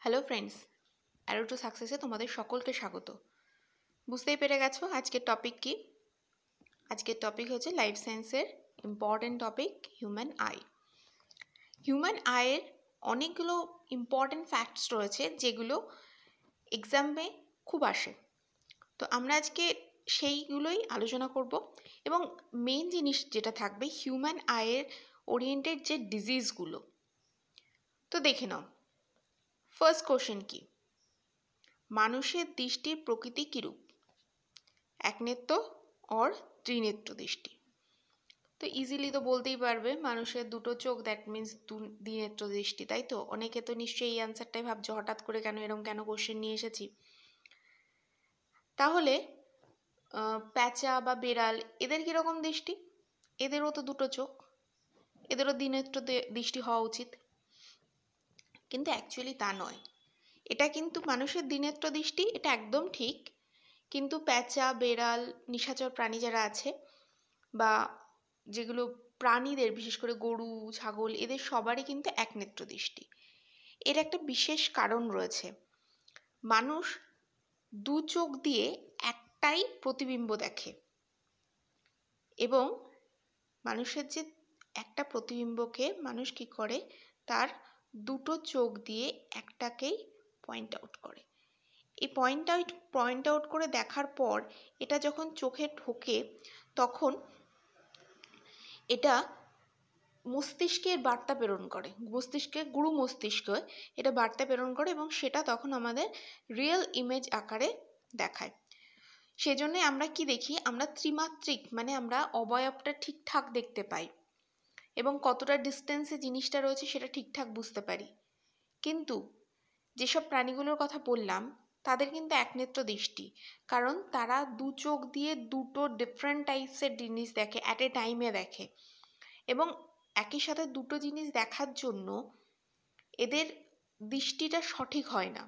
Hello friends, arrow two সাকসেসে তোমাদের সকলকে স্বাগত। বুঝতেই পেরে গেছো আজকের টপিক কি? আজকের টপিক হচ্ছে লাইফ সায়েন্সের important topic human I. Human আইয়ের অনেকগুলো ইম্পর্টেন্ট ফ্যাক্টস রয়েছে যেগুলো এক্সামে খুব আসে। তো আমরা আজকে সেইগুলোই আলোচনা করব এবং মেইন জিনিস যেটা থাকবে হিউম্যান আইয়ের ওরিয়েন্টেড যে ডিজিজগুলো। তো দেখে নাও, ফার্স্ট কোশ্চেন কি? মানুষের দৃষ্টির প্রকৃতি কিরূপ? একনেত্র অর ত্রিনেত্র দৃষ্টি। তো ইজিলি তো বলতেই পারবে মানুষের দুটো চোখ, দ্যাট মিন্স দ্বিনেত্র দৃষ্টি, তাই তো? অনেকে তো নিশ্চয়ই এই অ্যান্সারটাই ভাবছো হঠাৎ করে কেন কোশ্চেন নিয়ে এসেছি। তাহলে প্যাঁচা বা বেড়াল এদের কীরকম দৃষ্টি? এদেরও তো দুটো চোখ, এদেরও দ্বিনেত্র দৃষ্টি হওয়া উচিত, কিন্তু অ্যাকচুয়ালি তা নয়। এটা কিন্তু মানুষের দ্বিনেত্র দৃষ্টি, এটা একদম ঠিক, কিন্তু প্যাঁচা, বেড়াল, নিশাচর প্রাণী যারা আছে বা যেগুলো প্রাণীদের, বিশেষ করে গরু, ছাগল, এদের সবারই কিন্তু একনেত্র দৃষ্টি। এর একটা বিশেষ কারণ রয়েছে। মানুষ দু চোখ দিয়ে একটাই প্রতিবিম্ব দেখে এবং মানুষের যে একটা প্রতিবিম্বকে মানুষ কি করে, তার দুটো চোখ দিয়ে একটাকেই পয়েন্ট আউট করে। এই পয়েন্ট আউট করে দেখার পর এটা যখন চোখে ঢোকে তখন এটা মস্তিষ্কের বার্তা প্রেরণ করে, গুরু মস্তিষ্ক এটা বার্তা প্রেরণ করে এবং সেটা তখন আমাদের রিয়েল ইমেজ আকারে দেখায়। সেজন্যে আমরা কি দেখি, আমরা ত্রিমাত্রিক, মানে আমরা অবয়বটা ঠিকঠাক দেখতে পাই এবং কতটা ডিস্টেন্সে জিনিসটা রয়েছে সেটা ঠিকঠাক বুঝতে পারি। কিন্তু যেসব প্রাণীগুলোর কথা বললাম তাদের কিন্তু একনেত্র দৃষ্টি, কারণ তারা দু চোখ দিয়ে দুটো ডিফারেন্ট টাইপসের জিনিস দেখে, অ্যাট এ টাইমে দেখে, এবং একই সাথে দুটো জিনিস দেখার জন্য এদের দৃষ্টিটা সঠিক হয় না,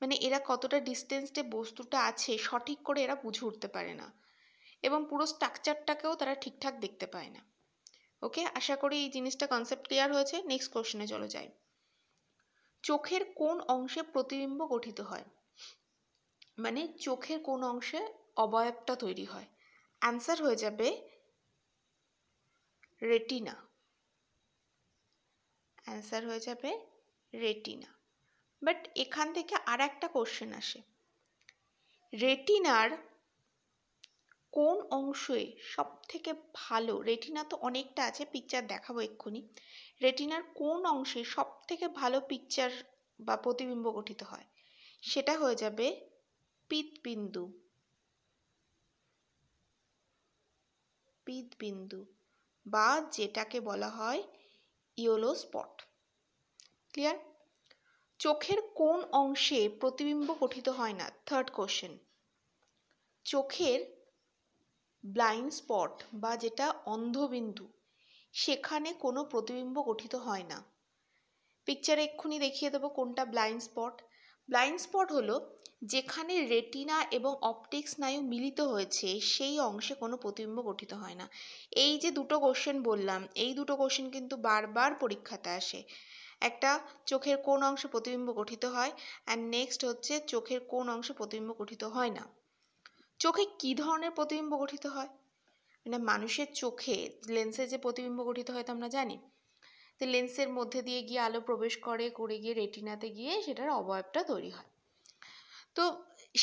মানে এরা কতটা ডিস্টেন্সে বস্তুটা আছে সঠিক করে এরা বুঝে উঠতে পারে না এবং পুরো স্ট্রাকচারটাকেও তারা ঠিকঠাক দেখতে পায় না। ওকে, আশা করি এই জিনিসটা কনসেপ্ট ক্লিয়ার হয়েছে। নেক্সট কোশ্চেনে চলে যাই। চোখের কোন অংশে প্রতিবিম্ব গঠিত হয়? মানে চোখের কোন অংশে অবয়বটা তৈরি হয়? অ্যান্সার হয়ে যাবে রেটিনা। অ্যান্সার হয়ে যাবে রেটিনা। বাট এখান থেকে আর একটা কোশ্চেন আসে, রেটিনার কোন অংশে সব থেকে ভালো, রেটিনা তো অনেকটা আছে, পিকচার দেখাবো এক্ষুনি, রেটিনার কোন অংশে সব থেকে ভালো পিকচার বা প্রতিবিম্ব গঠিত হয়? সেটা হয়ে যাবে পিতবিন্দু। পিতবিন্দু বা যেটাকে বলা হয় ইয়েলো স্পট। ক্লিয়ার? চোখের কোন অংশে প্রতিবিম্ব গঠিত হয় না? Third question. চোখের ব্লাইন্ড স্পট বা যেটা অন্ধবিন্দু, সেখানে কোনো প্রতিবিম্ব গঠিত হয় না। পিকচারে এক্ষুনি দেখিয়ে দেবো কোনটা ব্লাইন্ড স্পট। ব্লাইন্ড স্পট হলো যেখানে রেটিনা এবং অপটিক স্নায়ু মিলিত হয়েছে সেই অংশে কোনো প্রতিবিম্ব গঠিত হয় না। এই যে দুটো কোশ্চেন বললাম, এই দুটো কোশ্চেন কিন্তু বারবার পরীক্ষাতে আসে। একটা চোখের কোন অংশে প্রতিবিম্ব গঠিত হয়, অ্যান্ড নেক্সট হচ্ছে চোখের কোন অংশে প্রতিবিম্ব গঠিত হয় না। চোখে কি ধরনের প্রতিবিম্ব গঠিত হয়? মানে মানুষের চোখে লেন্সে যে প্রতিবিম্ব গঠিত হয় তা আমরা জানি, তো লেন্সের মধ্যে দিয়ে গিয়ে আলো প্রবেশ করে গিয়ে রেটিনাতে গিয়ে সেটার অবয়বটা তৈরি হয়। তো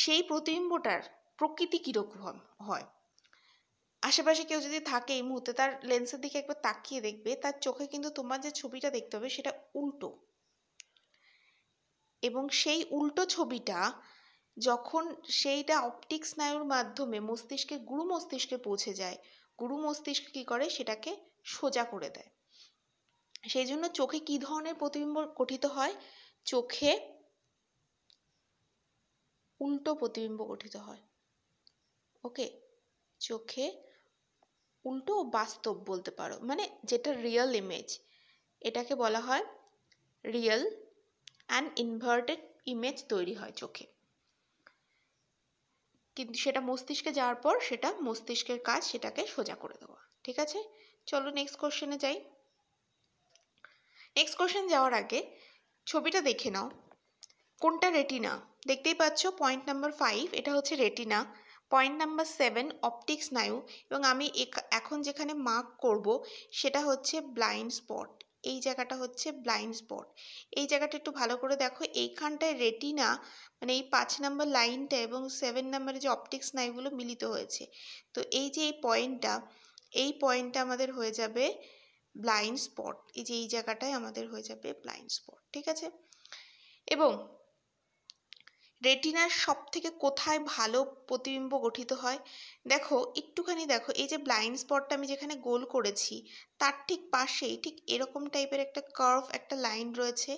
সেই প্রতিবিম্বটার প্রকৃতি কীরকম হয়? আশেপাশে কেউ যদি থাকে এই মুহূর্তে, তার লেন্সের দিকে একবার তাকিয়ে দেখবে তার চোখে কিন্তু তোমার যে ছবিটা দেখতে হবে সেটা উল্টো, এবং সেই উল্টো ছবিটা যখন সেইটা অপটিক স্নায়ুর মাধ্যমে গুরু মস্তিষ্কে পৌঁছে যায়, গুরু মস্তিষ্ক কী করে, সেটাকে সোজা করে দেয়। সেই জন্য চোখে কী ধরনের প্রতিবিম্ব গঠিত হয়? চোখে উল্টো প্রতিবিম্ব গঠিত হয়। ওকে, চোখে উল্টো বাস্তব বলতে পারো, মানে যেটা রিয়েল ইমেজ, এটাকে বলা হয় রিয়েল অ্যান্ড ইনভার্টেড ইমেজ তৈরি হয় চোখে। কিন্তু সেটা মস্তিষ্কে যাওয়ার পর সেটা মস্তিষ্কের কাজ সেটাকে সোজা করে দেওয়া। ঠিক আছে, চলো নেক্সট কোশ্চেনে যাই। নেক্সট কোশ্চেন যাওয়ার আগে ছবিটা দেখে নাও। কোনটা রেটিনা? দেখতেই পাচ্ছ পয়েন্ট নাম্বার 5 এটা হচ্ছে রেটিনা। পয়েন্ট নাম্বার 7 অপটিক স্নায়ু, এবং আমি এখন যেখানে মার্ক করব সেটা হচ্ছে ব্লাইন্ড স্পট। এই জায়গাটা হচ্ছে ব্লাইন্ড স্পট। এই জায়গাটা একটু ভালো করে দেখো, এইখানটায় রেটিনা মানে এই 5 নাম্বার লাইনটা এবং 7 নাম্বারে যে অপটিক স্নায়ুগুলো মিলিত হয়েছে, তো এই যে এই পয়েন্টটা আমাদের হয়ে যাবে ব্লাইন্ড স্পট। এই যে এই জায়গাটায় আমাদের হয়ে যাবে ব্লাইন্ড স্পট, ঠিক আছে? এবং রেটিনার সব থেকে কোথায় ভালো প্রতিবিম্ব গঠিত হয়? দেখো একটুখানি দেখো, এই যে ব্লাইন্ড স্পটটা আমি যেখানে গোল করেছি তার ঠিক পাশেই ঠিক এরকম টাইপের একটা কার্ভ, একটা লাইন রয়েছে।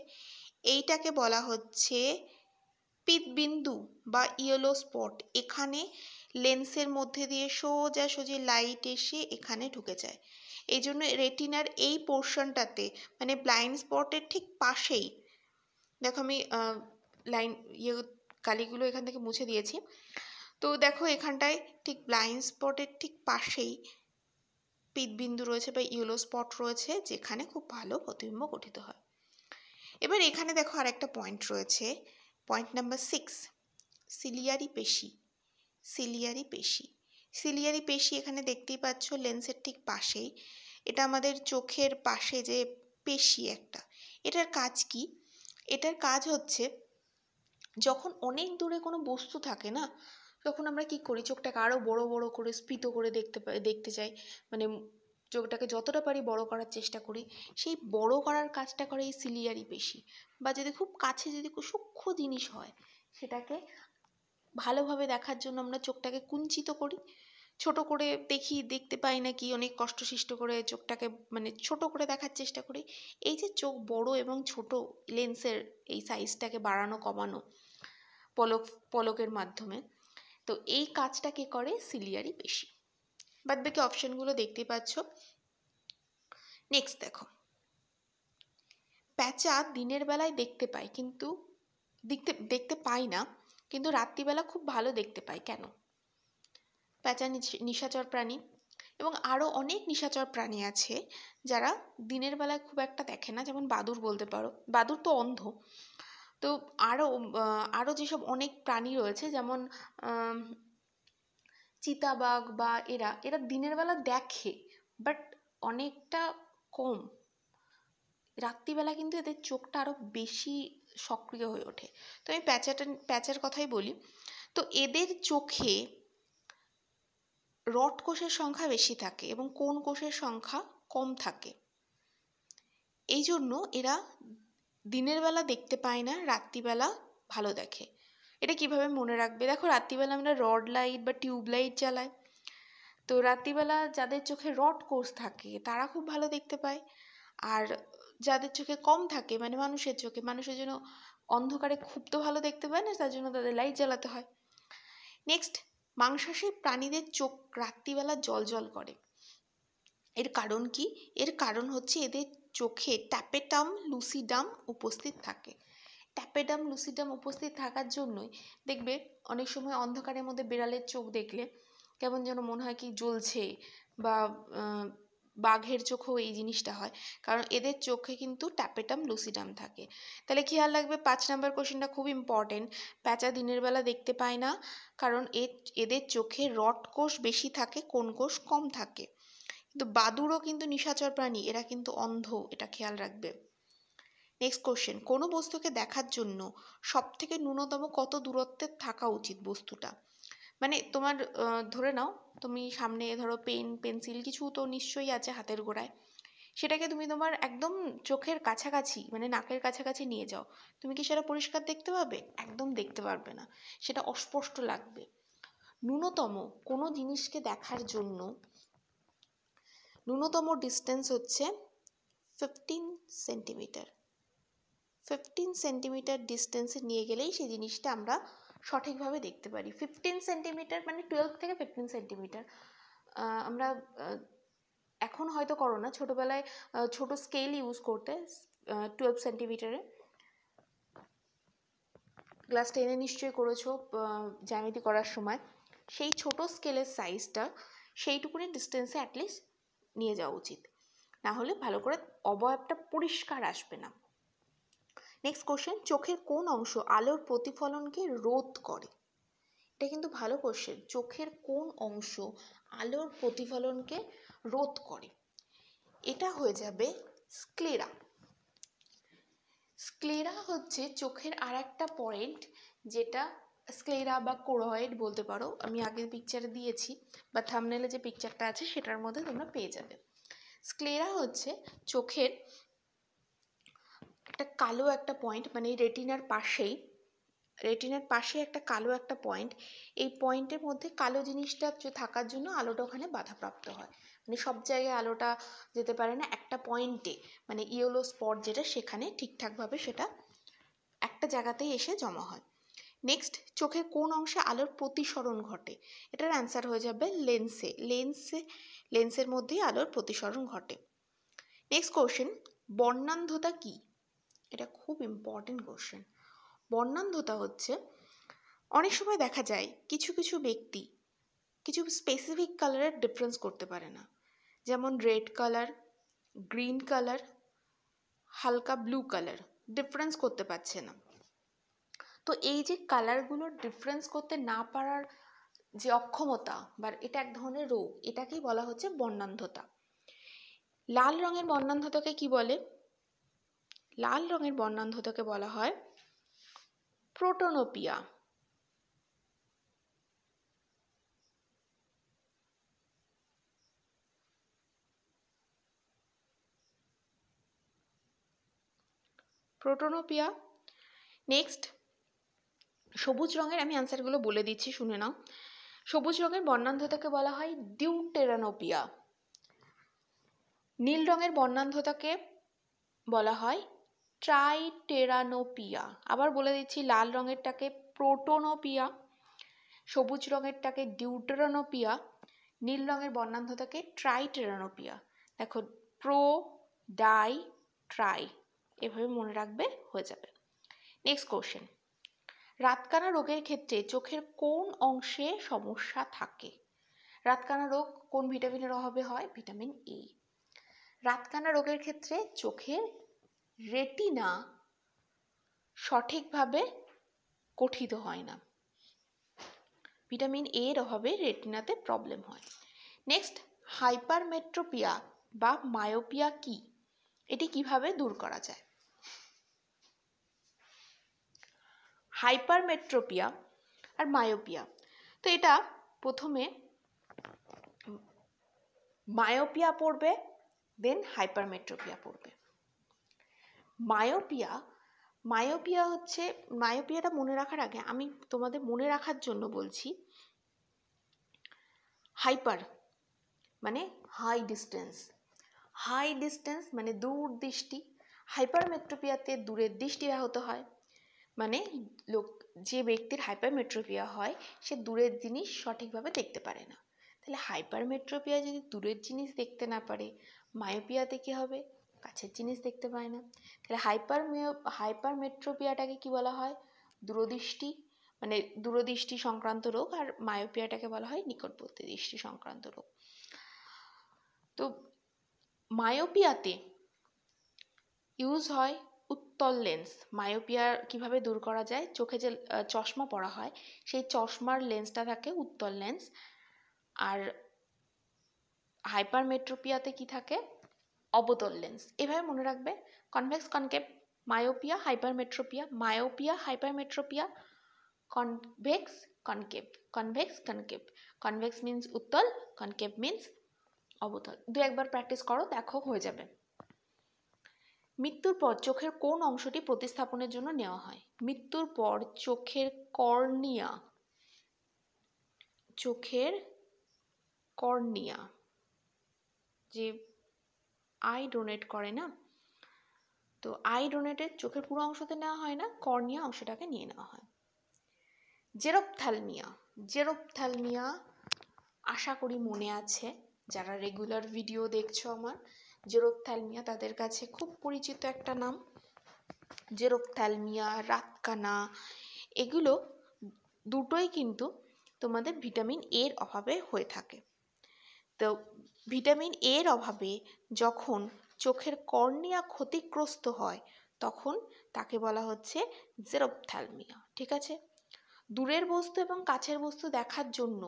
এইটাকে বলা হচ্ছে পিতবিন্দু বা ইয়েলো স্পট। এখানে লেন্সের মধ্যে দিয়ে সোজাসুজি লাইট এসে এখানে ঢুকে যায়। এই জন্য রেটিনার এই পোর্শনটাতে মানে ব্লাইন্ড স্পটের ঠিক পাশেই, দেখো আমি লাইন কালিগুলো এখান থেকে মুছে দিয়েছি। তো দেখো এখানটায় ঠিক ব্লাইন্ড স্পটের ঠিক পাশেই পিতবিন্দু রয়েছে বা ইয়েলো স্পট রয়েছে, যেখানে খুব ভালো প্রতিবিম্ব গঠিত হয়। এবার এখানে দেখো আরেকটা পয়েন্ট রয়েছে, পয়েন্ট নাম্বার 6 সিলিয়ারি পেশি। সিলিয়ারি পেশি, সিলিয়ারি পেশি এখানে দেখতেই পাচ্ছ লেন্সের ঠিক পাশেই। এটা আমাদের চোখের পাশে যে পেশি একটা, এটার কাজ কি? এটার কাজ হচ্ছে যখন অনেক দূরে কোনো বস্তু থাকে না, তখন আমরা কি করি, চোখটাকে আরো বড় বড় করে স্ফীত করে দেখতে চাই, মানে চোখটাকে যতটা পারি বড় করার চেষ্টা করি। সেই বড় করার কাজটা করে এই সিলিয়ারি পেশি। বা যদি খুব কাছে যদি খুব সূক্ষ্ম জিনিস হয়, সেটাকে ভালোভাবে দেখার জন্য আমরা চোখটাকে কুঞ্চিত করি, ছোট করে দেখতে পাই না কি, অনেক কষ্টসৃষ্ট করে চোখটাকে মানে ছোট করে দেখার চেষ্টা করি। এই যে চোখ বড় এবং ছোট, লেন্সের এই সাইজটাকে বাড়ানো কমানো পলকের মাধ্যমে, তো এই কাজটা কে করে? সিলিয়ারি পেশি। বাদ বাকি অপশনগুলো দেখতেই পাচ্ছ। নেক্সট দেখো, প্যাঁচা দিনের বেলায় দেখতে পায় কিন্তু দেখতে পায় না, কিন্তু রাত্রিবেলা খুব ভালো দেখতে পায়, কেন? প্যাঁচা নিশাচর প্রাণী, এবং আরও অনেক নিশাচর প্রাণী আছে যারা দিনের বেলায় খুব একটা দেখে না, যেমন বাদুড় বলতে পারো, বাদুড় তো অন্ধ। তো আরও যেসব অনেক প্রাণী রয়েছে, যেমন চিতাবাঘ বা এরা দিনের বেলা দেখে, বাট অনেকটা কম। রাত্রিবেলা কিন্তু এদের চোখটা আরও বেশি সক্রিয় হয়ে ওঠে। তো আমি প্যাঁচার কথাই বলি। তো এদের চোখে রড কোষের সংখ্যা বেশি থাকে এবং কোন কোষের সংখ্যা কম থাকে। এই জন্য এরা দিনের বেলা দেখতে পায় না, রাত্রিবেলা ভালো দেখে। এটা কিভাবে মনে রাখবে? দেখো রাত্রিবেলা আমরা রড লাইট বা টিউব লাইট জ্বালাই, তো রাত্রিবেলা যাদের চোখে রড কোষ থাকে তারা খুব ভালো দেখতে পায়, আর যাদের চোখে কম থাকে মানে মানুষের জন্য অন্ধকারে খুব তো ভালো দেখতে পায় না, তার জন্য তাদের লাইট জ্বালাতে হয়। নেক্সট, মাংসাশী প্রাণীদের চোখ রাত্রিবেলা জল করে। এর কারণ কি? এর কারণ হচ্ছে এদের চোখে ট্যাপেটাম লুসিডাম উপস্থিত থাকে। ট্যাপেটাম লুসিডাম উপস্থিত থাকার জন্যই দেখবে অনেক সময় অন্ধকারের মধ্যে বিড়ালের চোখ দেখলে কেমন যেন মনে হয় কি জ্বলছে, বা বাঘের চোখেও এই জিনিসটা হয়, কারণ এদের চোখে কিন্তু ট্যাপেটাম লুসিডাম থাকে। তাহলে খেয়াল রাখবে 5 নাম্বার কোশ্চেনটা খুব ইম্পর্টেন্ট। প্যাঁচা দিনের বেলা দেখতে পায় না, কারণ এদের চোখে রড কোষ বেশি থাকে, কোন কোষ কম থাকে। কিন্তু বাদুড়ও কিন্তু নিশাচর প্রাণী, এরা কিন্তু অন্ধ, এটা খেয়াল রাখবে। নেক্সট কোশ্চেন, কোনো বস্তুকে দেখার জন্য সব থেকে ন্যূনতম কত দূরত্বে থাকা উচিত বস্তুটা? মানে তোমার ধরে নাও তুমি সামনে ধরো পেন পেন্সিল কিছু তো নিশ্চয়ই আছে হাতের গোড়ায়, সেটাকে তুমি তোমার একদম চোখের কাছাকাছি মানে নাকের কাছাকাছি নিয়ে যাও, তুমি কি সেটা পরিষ্কার দেখতে পাবে? একদম দেখতে পারবে না, সেটা অস্পষ্ট লাগবে। ন্যূনতম কোনো জিনিসকে দেখার জন্য ন্যূনতম ডিস্টেন্স হচ্ছে 15 সেন্টিমিটার। 15 সেন্টিমিটার ডিস্টেন্সে নিয়ে গেলেই সেই জিনিসটা আমরা সঠিকভাবে দেখতে পারি। 15 সেন্টিমিটার মানে 12 থেকে 15 সেন্টিমিটার। আমরা এখন হয়তো করো না, ছোটোবেলায় ছোট স্কেল ইউজ করতে 12 সেন্টিমিটারে। ক্লাস 10-এ নিশ্চয়ই করেছো জ্যামিতি করার সময়। সেই ছোট স্কেলের সাইজটা সেইটুকুনি ডিস্টেন্সে অ্যাটলিস্ট নিয়ে যাওয়া উচিত, না হলে ভালো করে অবয়বটা পরিষ্কার আসবে না। নেক্সট কোশ্চেন, চোখের কোন অংশ আলোর প্রতিফলনকে রোধ করে? এটা কিন্তু ভালো কোশ্চেন। চোখের কোন অংশ আলোর প্রতিফলনকে রোধ করে? এটা হয়ে যাবে স্ক্লেরা। স্ক্লেরা হচ্ছে চোখের আর একটা পয়েন্ট, যেটা স্ক্লেরা বা কোরয়েড বলতে পারো, আমি আগের পিকচারে দিয়েছি বা থাম্বনেলে যে পিকচারটা আছে সেটার মধ্যে তোমরা পেয়ে যাবে। স্ক্লেরা হচ্ছে চোখের একটা কালো একটা পয়েন্ট, মানে রেটিনার পাশে একটা কালো একটা পয়েন্ট। এই পয়েন্টের মধ্যে কালো জিনিসটা থাকার জন্য আলোটা ওখানে বাধাপ্রাপ্ত হয়, মানে সব জায়গায় আলোটা যেতে পারে না, একটা পয়েন্টে মানে ইয়েলো স্পট যেটা, সেখানে ঠিকঠাকভাবে সেটা একটা জায়গাতেই এসে জমা হয়। নেক্সট, চোখের কোন অংশে আলোর প্রতিসরণ ঘটে? এটার অ্যান্সার হয়ে যাবে লেন্সের মধ্যেই আলোর প্রতিসরণ ঘটে। নেক্সট কোশ্চেন, বর্ণান্ধতা কি? এটা খুব ইম্পর্টেন্ট কোশ্চেন। বর্ণান্ধতা হচ্ছে অনেক সময় দেখা যায় কিছু কিছু ব্যক্তি কিছু স্পেসিফিক কালারের ডিফারেন্স করতে পারে না, যেমন রেড কালার, গ্রিন কালার, হালকা ব্লু কালার ডিফারেন্স করতে পারছে না। তো এই যে কালারগুলোর ডিফারেন্স করতে না পারার যে অক্ষমতা, বা এটা এক ধরনের রোগ, এটাকেই বলা হচ্ছে বর্ণান্ধতা। লাল রঙের বর্ণান্ধতাকে কি বলে? লাল রঙের বর্ণান্ধতাকে বলা হয় প্রোটোনোপিয়া। প্রোটোনোপিয়া। নেক্সট, সবুজ রঙের, আমি অ্যান্সারগুলো বলে দিচ্ছি, শুনে নাও। সবুজ রঙের বর্ণান্ধতাকে বলা হয় ডিউটেরানোপিয়া। নীল রঙের বর্ণান্ধতাকে বলা হয় ট্রাইটেরানোপিয়া। আবার বলে দিচ্ছি, লাল রঙেরটাকে প্রোটোনোপিয়া, সবুজ রঙেরটাকে ডিউটেরানোপিয়া, নীল রঙের বর্ণান্ধতাকে ট্রাইটেরানোপিয়া। দেখো, প্রো, ডাই, ট্রাই, এভাবে মনে রাখবে, হয়ে যাবে। নেক্সট কোশ্চেন, রাতকানা রোগের ক্ষেত্রে চোখের কোন অংশে সমস্যা থাকে? রাতকানা রোগ কোন ভিটামিনের অভাবে হয়? Vitamin A. রাতকানা রোগের ক্ষেত্রে চোখের রেটিনা সঠিকভাবে গঠিত হয় না, ভিটামিন এর অভাবে রেটিনাতে প্রবলেম হয়। নেক্সট, হাইপারমেট্রোপিয়া বা মায়োপিয়া কি? এটি কিভাবে দূর করা যায়? হাইপারমেট্রোপিয়া আর মায়োপিয়া, তো এটা প্রথমে মায়োপিয়া পড়বে, দেন হাইপারমেট্রোপিয়া পড়বে। মায়োপিয়া হচ্ছে, মায়োপিয়াটা মনে রাখার আগে আমি তোমাদের মনে রাখার জন্য বলছি, হাইপার মানে হাই ডিস্টেন্স মানে দূর দৃষ্টি। হাইপারমেট্রোপিয়াতে দূরের দৃষ্টি ব্যাহত হয়, মানে যে ব্যক্তির হাইপারমেট্রোপিয়া হয় সে দূরের জিনিস সঠিকভাবে দেখতে পারে না। তাহলে হাইপারমেট্রোপিয়া যদি দূরের জিনিস দেখতে না পারে, মায়োপিয়াতে কি হবে? কাছের জিনিস দেখতে পায় না। তাহলে হাইপারমেট্রোপিয়াটাকে কি বলা হয়? দূরদৃষ্টি, মানে দূরদৃষ্টি সংক্রান্ত রোগ, আর মায়োপিয়াটাকে বলা হয় নিকটবর্তী দৃষ্টি সংক্রান্ত রোগ। তো মায়োপিয়াতে ইউজ হয় উত্তল লেন্স। মায়োপিয়া কিভাবে দূর করা যায়? চোখে যে চশমা পরা হয় সেই চশমার লেন্সটা থাকে উত্তল লেন্স। আর হাইপারমেট্রোপিয়াতে কি থাকে? অবতল লেন্স। এভাবে মনে রাখবে, convex concave, myopia hypermetropia, myopia hypermetropia, convex concave, convex concave. Convex means উত্তল, কনকেভ মিন্স অবতল। দু একবার প্র্যাকটিস করো, দেখো হয়ে যাবে। মৃত্যুর পর চোখের কোন অংশটি প্রতিস্থাপনের জন্য নেওয়া হয়? মৃত্যুর পর চোখের কর্নিয়া যে আই ডোনেট করে না, তো আই ডোনেটের চোখের পুরো অংশতে নেওয়া হয় না, কর্নিয়া অংশটাকে নিয়ে নেওয়া হয়। জেরপ্থ্যালমিয়া আশা করি মনে আছে, যারা রেগুলার ভিডিও দেখছো আমার, জেরপ্থ্যালমিয়া তাদের কাছে খুব পরিচিত একটা নাম। জেরপ্থ্যালমিয়া, রাতকানা, এগুলো দুটোই কিন্তু তোমাদের ভিটামিন এর অভাবে হয়ে থাকে। তো ভিটামিন এর অভাবে যখন চোখের কর্নিয়া ক্ষতিগ্রস্ত হয় তখন তাকে বলা হচ্ছে জেরোপথ্যালমিয়া। ঠিক আছে। দূরের বস্তু এবং কাছের বস্তু দেখার জন্য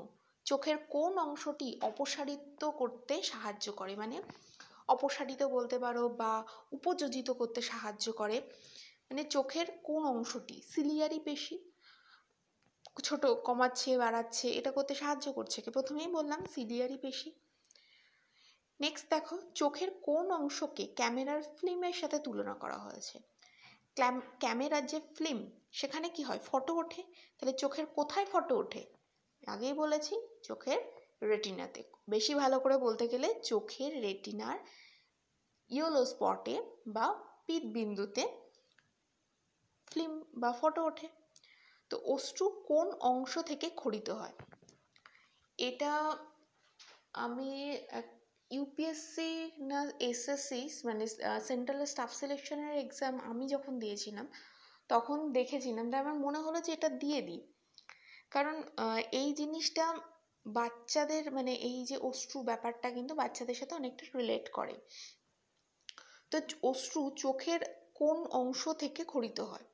চোখের কোন অংশটি অপসারিত করতে সাহায্য করে, মানে অপসারিত বলতে পারো বা উপযোজিত করতে সাহায্য করে, মানে চোখের কোন অংশটি, সিলিয়ারি পেশি ছোট কমাচ্ছে বাড়াচ্ছে এটা করতে সাহায্য করছে কি? প্রথমেই বললাম সিলিয়ারি পেশি। নেক্সট দেখো, চোখের কোন অংশকে ক্যামেরার ফিল্মের সাথে তুলনা করা হয়েছে? ক্যামেরার যে ফিল্ম সেখানে কি হয়, ফটো ওঠে। তাহলে চোখের কোথায় ফটো ওঠে? আগেই বলেছি চোখের রেটিনাতে। বেশি ভালো করে বলতে গেলে চোখের রেটিনার ইয়েলো স্পটে বা পিত বিন্দুতে ফিল্ম বা ফটো ওঠে। তো অশ্রু কোন অংশ থেকে ক্ষরিত হয়? এটা আমি ইউপিএসসি না এসএসসি মানে সেন্ট্রাল স্টাফ সিলেকশনের এক্সাম আমি যখন দিয়েছিলাম তখন দেখেছিলাম, তাই আমার মনে হলো যে এটা দিয়ে দিই। কারণ এই জিনিসটা বাচ্চাদের মানে এই যে অশ্রু ব্যাপারটা কিন্তু বাচ্চাদের সাথে অনেকটা রিলেট করে। তো অশ্রু চোখের কোন অংশ থেকে ক্ষরিত হয়?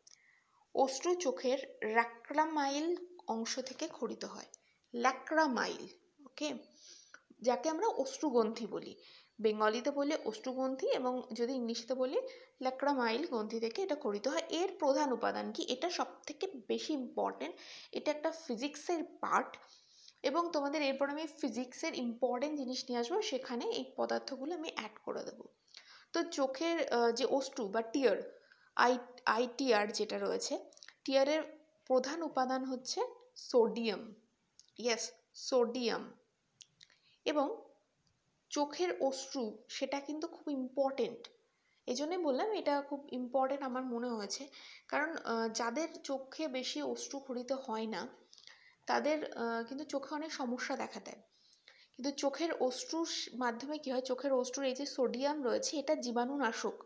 অশ্রু চোখের ল্যাক্রামাইল অংশ থেকে ক্ষরিত হয়। ল্যাক্রামাইল, ওকে, যাকে আমরা অশ্রুগ্রন্থি বলি। বেঙ্গলিতে বললে অশ্রুগ্রন্থি এবং যদি ইংলিশে বলি ল্যাক্রামাইল গ্রন্থি থেকে এটা ক্ষরিত হয়। এর প্রধান উপাদান কি? এটা সব থেকে বেশি ইম্পর্টেন্ট, এটা একটা ফিজিক্সের পার্ট এবং তোমাদের এরপর আমি ফিজিক্সের ইম্পর্টেন্ট জিনিস নিয়ে আসবো, সেখানে এই পদার্থগুলো আমি অ্যাড করে দেবো। তো চোখের যে অশ্রু বা টিয়ার, আই টিয়ার যেটা রয়েছে, টিয়ারের প্রধান উপাদান হচ্ছে সোডিয়াম। Yes, sodium. এবং চোখের অশ্রু সেটা কিন্তু খুব ইম্পর্টেন্ট, এই জন্যই বললাম এটা খুব ইম্পর্টেন্ট আমার মনে হয়েছে। কারণ যাদের চোখে বেশি অশ্রু ক্ষরিত হয় না তাদের কিন্তু চোখে অনেক সমস্যা দেখা দেয়। কিন্তু চোখের অশ্রুর মাধ্যমে কি হয়, চোখের অশ্রুর এই যে সোডিয়াম রয়েছে এটা জীবাণুনাশক,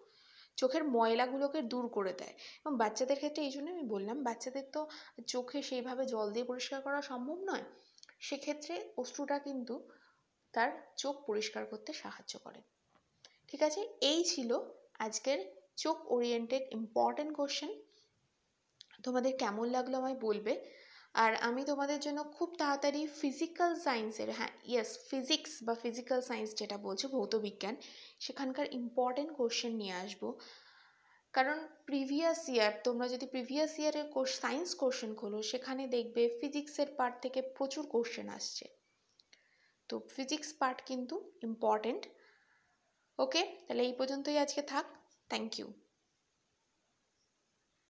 চোখের ময়লাগুলোকে দূর করে দেয়। এবং বাচ্চাদের ক্ষেত্রে এই জন্য আমি বললাম, বাচ্চাদের তো চোখে সেইভাবে জল দিয়ে পরিষ্কার করা সম্ভব নয়, সেক্ষেত্রে অশ্রুটা কিন্তু তার চোখ পরিষ্কার করতে সাহায্য করে। ঠিক আছে, এই ছিল আজকের চোখ ওরিয়েন্টেড ইম্পর্টেন্ট কোশ্চেন। তোমাদের কেমন লাগলো আমায় বলবে। আর আমি তোমাদের জন্য খুব তাড়াতাড়ি ফিজিক্যাল সায়েন্সের, হ্যাঁ ইয়েস ফিজিক্স বা ফিজিক্যাল সায়েন্স যেটা বলছে ভৌতবিজ্ঞান, সেখানকার ইম্পর্টেন্ট কোশ্চেন নিয়ে আসবো। কারণ প্রিভিয়াস ইয়ার তোমরা যদি প্রিভিয়াস ইয়ারের সায়েন্স কোশ্চেন খোলো সেখানে দেখবে ফিজিক্সের পার্ট থেকে প্রচুর কোশ্চেন আসছে। তো ফিজিক্স পার্ট কিন্তু ইম্পর্টেন্ট। ওকে, তাহলে এই পর্যন্তই আজকে থাক। Thank you.